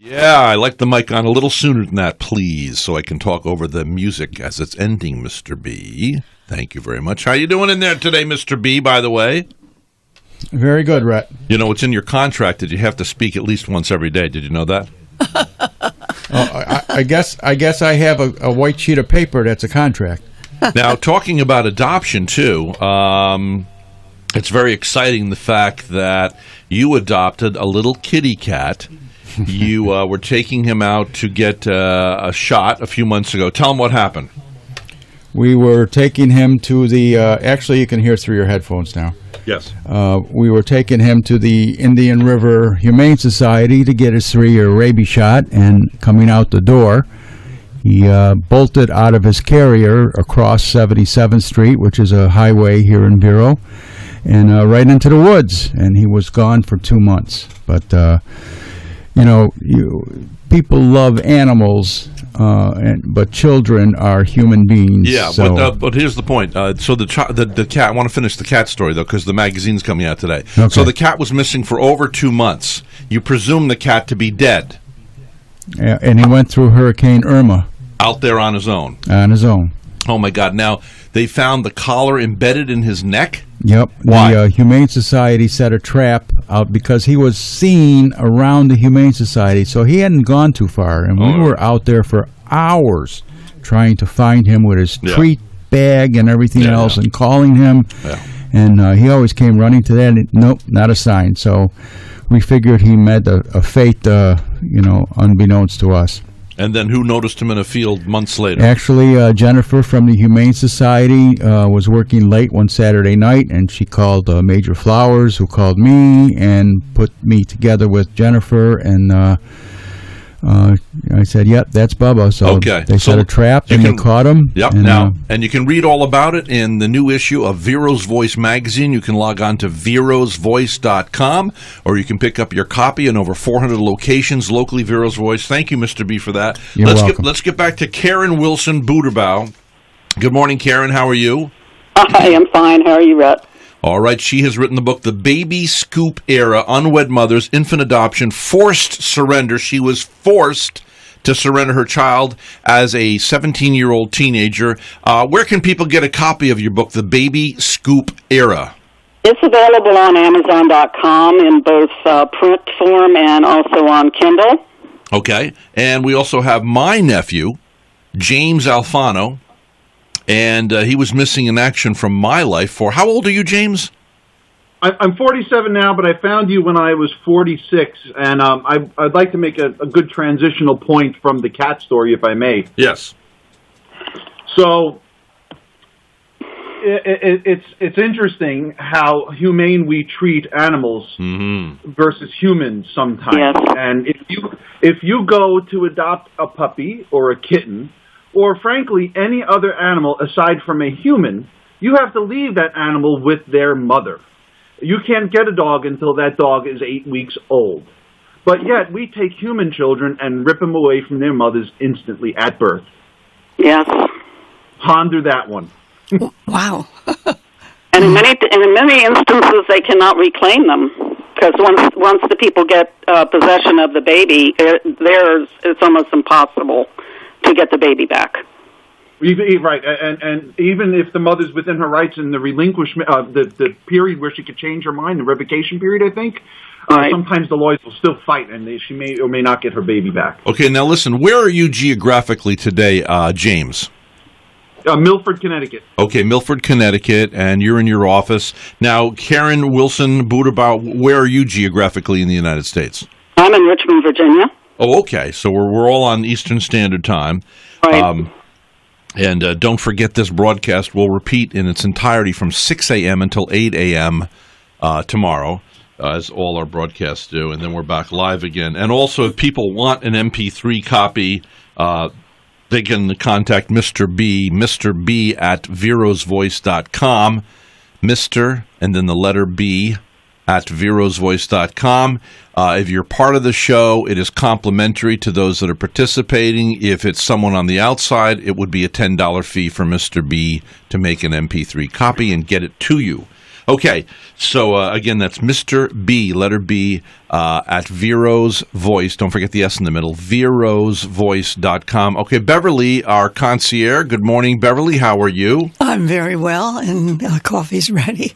Yeah, I like the mic on a little sooner than that, please, so I can talk over the music as it's ending, Mr. B. Thank you very much. How you doing in there today, Mr. B, by the way? Very good, Rhett. You know, it's in your contract that you have to speak at least once every day. Did you know that? I guess I have a white sheet of paper that's a contract. Now, talking about adoption, too, it's very exciting the fact that you adopted a little kitty cat. You were taking him out to get a shot a few months ago. Tell him what happened. We were taking him to the, actually you can hear through your headphones now. Yes. We were taking him to the Indian River Humane Society to get his 3-year rabies shot, and coming out the door, he bolted out of his carrier across 77th Street, which is a highway here in Vero, and right into the woods, and he was gone for 2 months. But, people love animals, but children are human beings. Yeah, so. But here's the point. So the cat, I want to finish the cat story, though, because the magazine's coming out today. Okay. So the cat was missing for over 2 months. You presume the cat to be dead. Yeah, and he went through Hurricane Irma. Out there on his own. On his own. Oh, my God. Now, they found the collar embedded in his neck? Yep. Why? The Humane Society set a trap out because he was seen around the Humane Society, so he hadn't gone too far. And we were out there for hours trying to find him with his treat bag and everything else and calling him. Yeah. And he always came running to that. And nope, not a sign. So we figured he met a fate, unbeknownst to us. And then who noticed him in a field months later? Actually, Jennifer from the Humane Society was working late one Saturday night, and she called Major Flowers, who called me and put me together with Jennifer, and I said, yep, that's Bubba. So they set a trap, and they caught him. Yep, and you can read all about it in the new issue of Vero's Voice magazine. You can log on to verosvoice.com, or you can pick up your copy in over 400 locations locally. Vero's Voice. Thank you, Mr. B, for that. You're welcome. Let's get back to Karen Wilson-Buterbaugh. Good morning, Karen. How are you? Hi, I'm fine. How are you, Rhett? All right, she has written the book, The Baby Scoop Era, Unwed Mothers, Infant Adoption, Forced Surrender. She was forced to surrender her child as a 17-year-old teenager. Where can people get a copy of your book, The Baby Scoop Era? It's available on Amazon.com in both print form and also on Kindle. Okay, and we also have my nephew, James Alfano, and he was missing in action from my life for, how old are you, James? I'm 47 now, but I found you when I was 46, and I'd like to make a good transitional point from the cat story, if I may. Yes. So, it's interesting how humane we treat animals versus humans sometimes. Yes. And if you go to adopt a puppy or a kitten, or frankly any other animal aside from a human, you have to leave that animal with their mother. You can't get a dog until that dog is 8 weeks old. But yet we take human children and rip them away from their mothers instantly at birth. Yes. Ponder that one. Wow. And in many instances, they cannot reclaim them, because once the people get possession of the baby, it's almost impossible to get the baby back. Right, and even if the mother's within her rights in the relinquishment, the period where she could change her mind, the revocation period, I think, sometimes the lawyers will still fight, and she may or may not get her baby back. Okay, now listen, where are you geographically today, James? Milford, Connecticut. Okay, Milford, Connecticut, and you're in your office. Now, Karen Wilson-Buterbaugh, where are you geographically in the United States? I'm in Richmond, Virginia. Oh, okay, so we're all on Eastern Standard Time. Right. And don't forget, this broadcast will repeat in its entirety from 6 a.m. until 8 a.m. Tomorrow, as all our broadcasts do, and then we're back live again. And also, if people want an MP3 copy, they can contact Mr. B at verosvoice.com, Mr. and then the letter B at verosvoice.com. If you're part of the show, it is complimentary to those that are participating. If it's someone on the outside, it would be a $10 fee for Mr. B to make an MP3 copy and get it to you. Okay, so again, that's Mr. B, letter B, at Vero's Voice. Don't forget the S in the middle, verosvoice.com. Okay, Beverly, our concierge. Good morning, Beverly. How are you? I'm very well, and coffee's ready.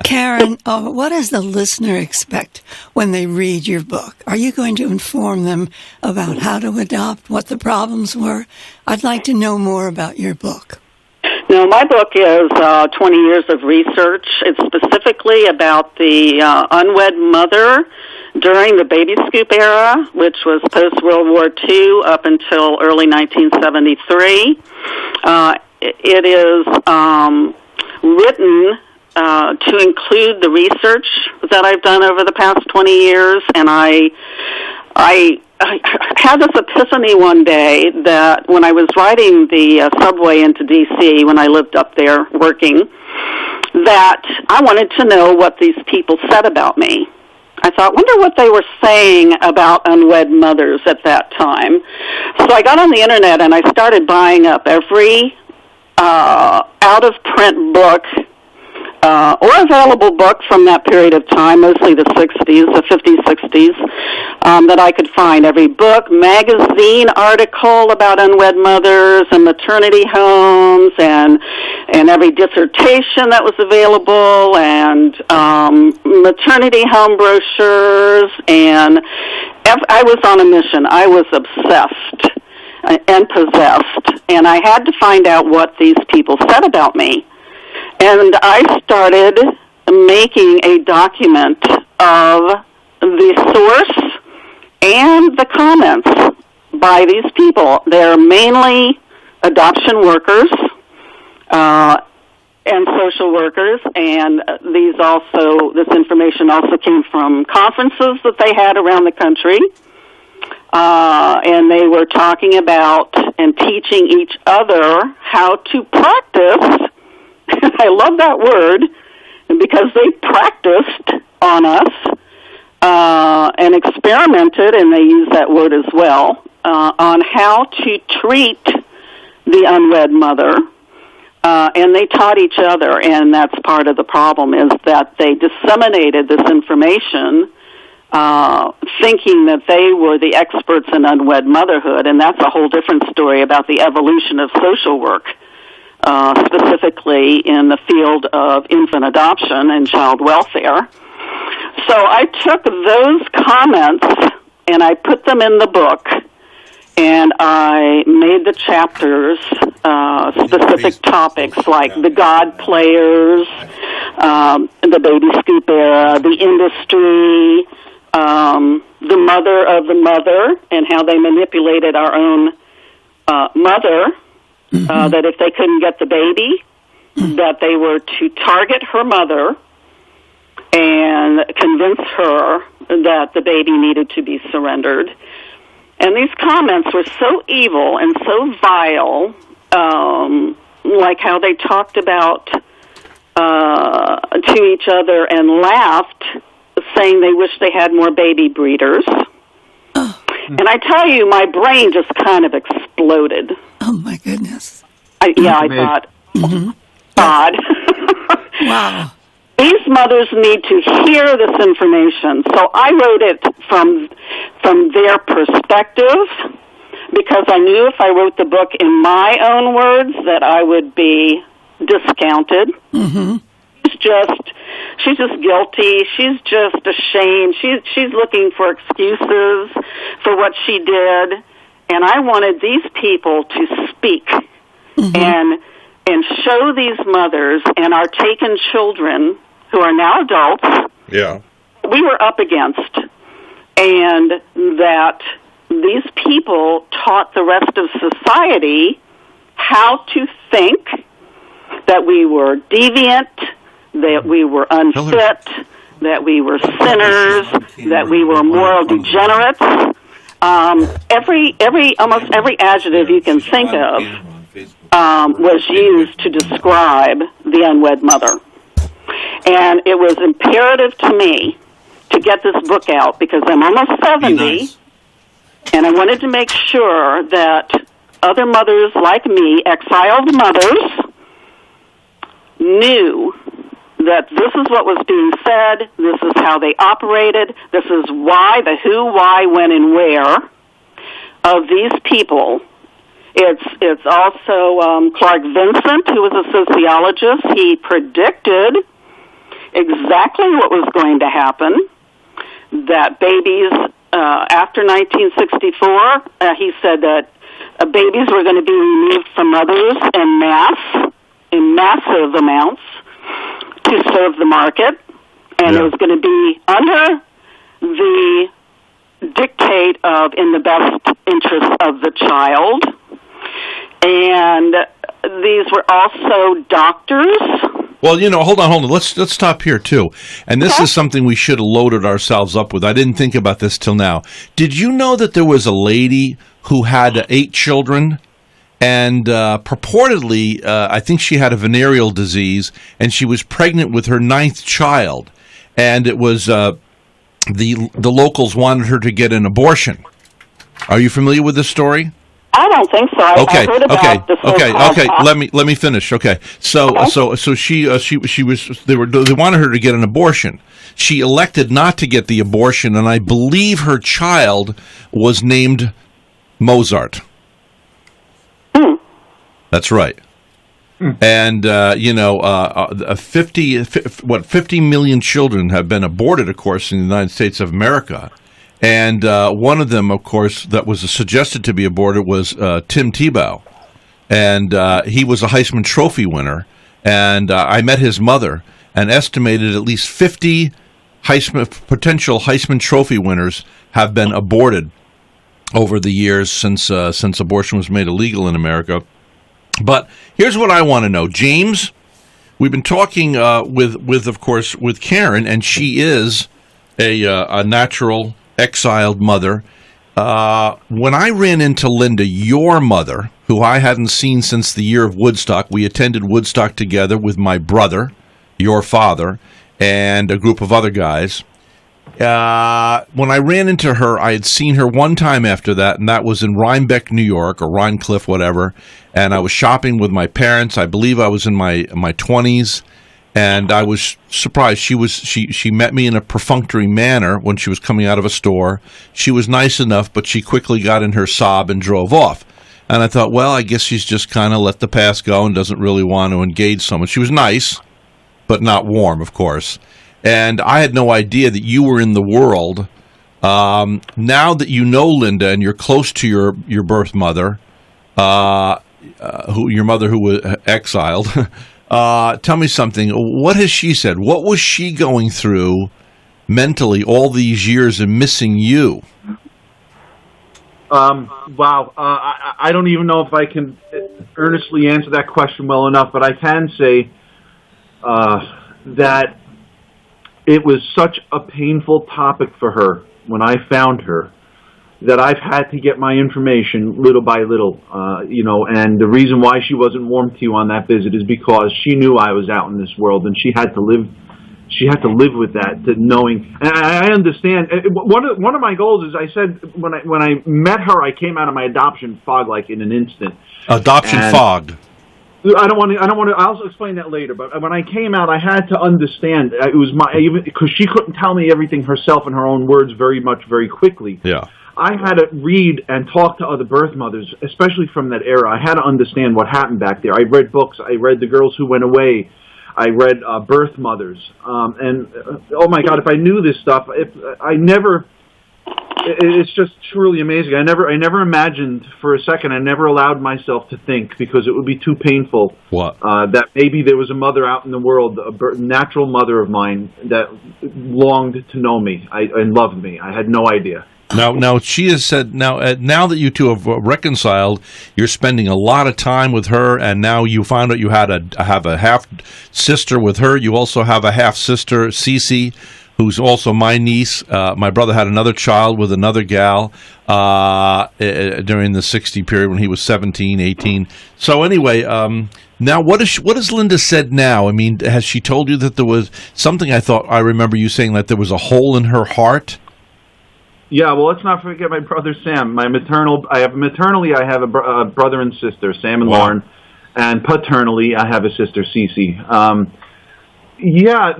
Karen, what does the listener expect when they read your book? Are you going to inform them about how to adopt, what the problems were? I'd like to know more about your book. No, my book is 20 years of research. It's specifically about the unwed mother during the baby scoop era, which was post-World War II up until early 1973. It is written to include the research that I've done over the past 20 years, and I had this epiphany one day that when I was riding the subway into D.C., when I lived up there working, that I wanted to know what these people said about me. I thought, wonder what they were saying about unwed mothers at that time. So I got on the Internet and I started buying up every out-of-print book or available book from that period of time, mostly the 60s, the 50s, 60s, that I could find. Every book, magazine article about unwed mothers and maternity homes, and every dissertation that was available, and maternity home brochures, and I was on a mission. I was obsessed and possessed, and I had to find out what these people said about me. And I started making a document of the source and the comments by these people. They're mainly adoption workers and social workers, and this information also came from conferences that they had around the country. And they were talking about and teaching each other how to practice. I love that word because they practiced on us and experimented, and they use that word as well, on how to treat the unwed mother. And they taught each other, and that's part of the problem, is that they disseminated this information thinking that they were the experts in unwed motherhood, and that's a whole different story about the evolution of social work. Specifically in the field of infant adoption and child welfare. So I took those comments and I put them in the book, and I made the chapters specific topics like the God players, the baby scoop era, the industry, the mother of the mother, and how they manipulated our own mother. That if they couldn't get the baby, that they were to target her mother and convince her that the baby needed to be surrendered. And these comments were so evil and so vile, like how they talked about to each other and laughed, saying they wish they had more baby breeders. And I tell you, my brain just kind of exploded. Oh, my goodness. I thought, God. Wow. These mothers need to hear this information. So I wrote it from their perspective, because I knew if I wrote the book in my own words that I would be discounted. Mm-hmm. She's just guilty. She's just ashamed. She's looking for excuses for what she did. And I wanted these people to speak and show these mothers and our taken children, who are now adults, we were up against, and that these people taught the rest of society how to think that we were deviant, that we were unfit, that we were sinners, that we were moral degenerates. Almost every adjective you can think of was used to describe the unwed mother. And it was imperative to me to get this book out because I'm almost 70, and I wanted to make sure that other mothers like me, exiled mothers, knew that this is what was being said, this is how they operated, this is why, the who, why, when, and where of these people. It's also Clark Vincent, who was a sociologist. He predicted exactly what was going to happen, that babies after 1964, he said that babies were going to be removed from mothers in massive amounts to serve the market, and it was going to be under the dictate of in the best interest of the child. And these were also doctors. Well, hold on. Let's stop here, too. And this is something we should have loaded ourselves up with. I didn't think about this till now. Did you know that there was a lady who had 8 children? And purportedly, I think she had a venereal disease, and she was pregnant with her 9th child. And it was the locals wanted her to get an abortion. Are you familiar with this story? I don't think so. I heard about the okay. Let me finish. Okay, so she was they wanted her to get an abortion. She elected not to get the abortion, and I believe her child was named Mozart. That's right. And 50 million children have been aborted, of course, in the United States of America. And one of them, of course, that was suggested to be aborted was Tim Tebow. And he was a Heisman Trophy winner. And I met his mother and estimated at least 50 potential Heisman Trophy winners have been aborted over the years since abortion was made illegal in America. But here's what I want to know. James, we've been talking with Karen, and she is a natural exiled mother. When I ran into Linda, your mother, who I hadn't seen since the year of Woodstock, we attended Woodstock together with my brother, your father, and a group of other guys. When I ran into her, I had seen her one time after that, and that was in Rhinebeck, New York, or Rhinecliff, whatever, and I was shopping with my parents. I believe I was in my 20s. And I was surprised. She met me in a perfunctory manner when she was coming out of a store. She was nice enough, but she quickly got in her Saab and drove off. And I thought, well, I guess she's just kind of let the past go and doesn't really want to engage someone. She was nice, but not warm, of course. And I had no idea that you were in the world. Now that you know Linda and you're close to your birth mother, your mother who was exiled. Tell me something. What has she said? What was she going through mentally all these years of missing you? Wow. I don't even know if I can earnestly answer that question well enough, but I can say that it was such a painful topic for her when I found her that I've had to get my information little by little, and the reason why she wasn't warm to you on that visit is because she knew I was out in this world, and she had to live with that, to knowing. And I understand. One of my goals is, I said when I met her, I came out of my adoption fog like in an instant. Adoption fog. I don't want to. I'll explain that later. But when I came out, I had to understand. It was because she couldn't tell me everything herself in her own words very quickly. Yeah. I had to read and talk to other birth mothers, especially from that era. I had to understand what happened back there. I read books. I read The Girls Who Went Away. I read Birth Mothers. And oh my God, if I knew this stuff, it's just truly amazing. I never imagined for a second. I never allowed myself to think, because it would be too painful. What? That maybe there was a mother out in the world, a natural mother of mine, that longed to know me and loved me. I had no idea. Now she has said, now that you two have reconciled, you're spending a lot of time with her, and now you found out you have a half sister with her. You also have a half sister, Cece, who's also my niece. My brother had another child with another gal during the 60 period when he was 17, 18. So anyway, now what has Linda said now? I mean, has she told you that there was something? I remember you saying that there was a hole in her heart. Yeah, well, let's not forget my brother Sam. Maternally, I have a brother and sister, Sam and Lauren, and paternally, I have a sister, Cece. Yeah,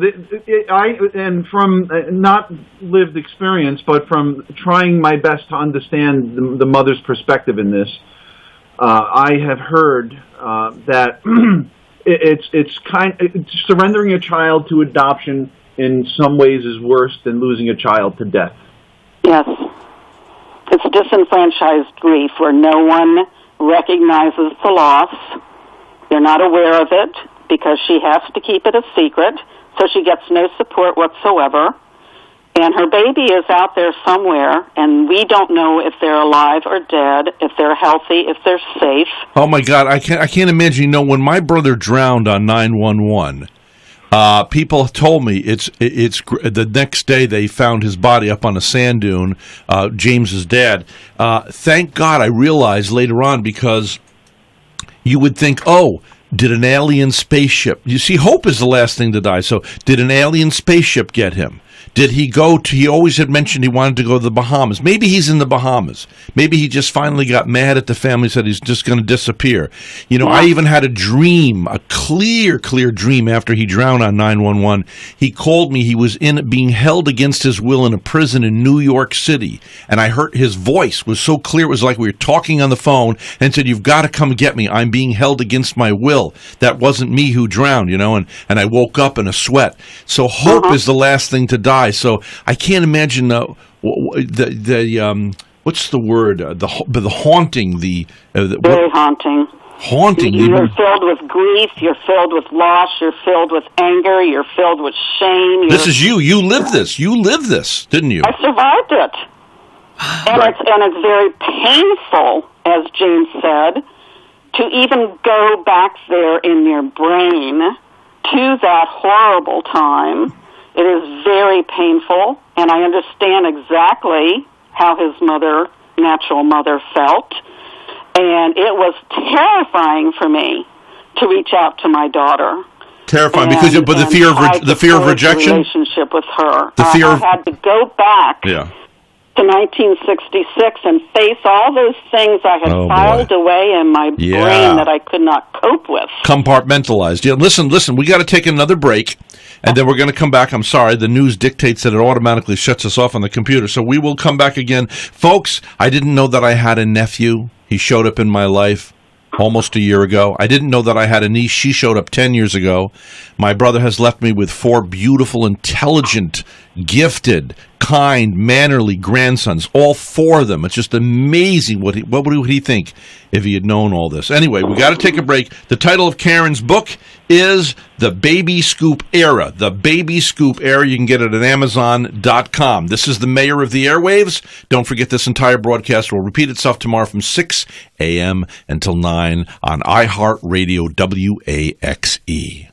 and from not lived experience, but from trying my best to understand the mother's perspective in this, I have heard that surrendering a child to adoption in some ways is worse than losing a child to death. Yes. It's disenfranchised grief where no one recognizes the loss. They're not aware of it because she has to keep it a secret, so she gets no support whatsoever. And her baby is out there somewhere, and we don't know if they're alive or dead, if they're healthy, if they're safe. Oh my God, I can't imagine. You know, when my brother drowned on 911, people told me it's the next day they found his body up on a sand dune, James's dad. Thank God I realized later on, because you would think, oh, did an alien spaceship? You see, hope is the last thing to die. So did an alien spaceship get him? Did he go to, he always had mentioned he wanted to go to the Bahamas. Maybe he's in the Bahamas. Maybe he just finally got mad at the family, said he's just going to disappear. You know, I even had a dream, a clear dream after he drowned on 911. He called me. He was being held against his will in a prison in New York City. And I heard his voice was so clear. It was like we were talking on the phone, and said, "You've got to come get me. I'm being held against my will." That wasn't me who drowned, you know, and I woke up in a sweat. So hope is the last thing to die. So I can't imagine what's the word? The haunting, very haunting. Haunting. You're filled with grief. You're filled with loss. You're filled with anger. You're filled with shame. This is you. You lived this. You lived this, didn't you? I survived it, and it's very painful, as James said, to even go back there in your brain to that horrible time. It is very painful, and I understand exactly how his natural mother felt, and it was terrifying for me to reach out to my daughter. Terrifying, but the fear of rejection. Relationship with her. I had to go back. Yeah. To 1966 and face all those things I had filed away in my brain that I could not cope with. Compartmentalized. Yeah, listen, we got to take another break, and then we're going to come back. I'm sorry, the news dictates that it automatically shuts us off on the computer, so we will come back again. Folks, I didn't know that I had a nephew. He showed up in my life almost a year ago. I didn't know that I had a niece. She showed up 10 years ago. My brother has left me with 4 beautiful, intelligent, gifted, kind, mannerly grandsons. All 4 of them. It's just amazing what would he think if he had known all this. Anyway, we got to take a break. The title of Karen's book is The Baby Scoop Era. The Baby Scoop Era. You can get it at Amazon.com. This is the Mayor of the Airwaves. Don't forget, this entire broadcast will repeat itself tomorrow from 6 a.m. until 9 on iHeartRadio WAXE.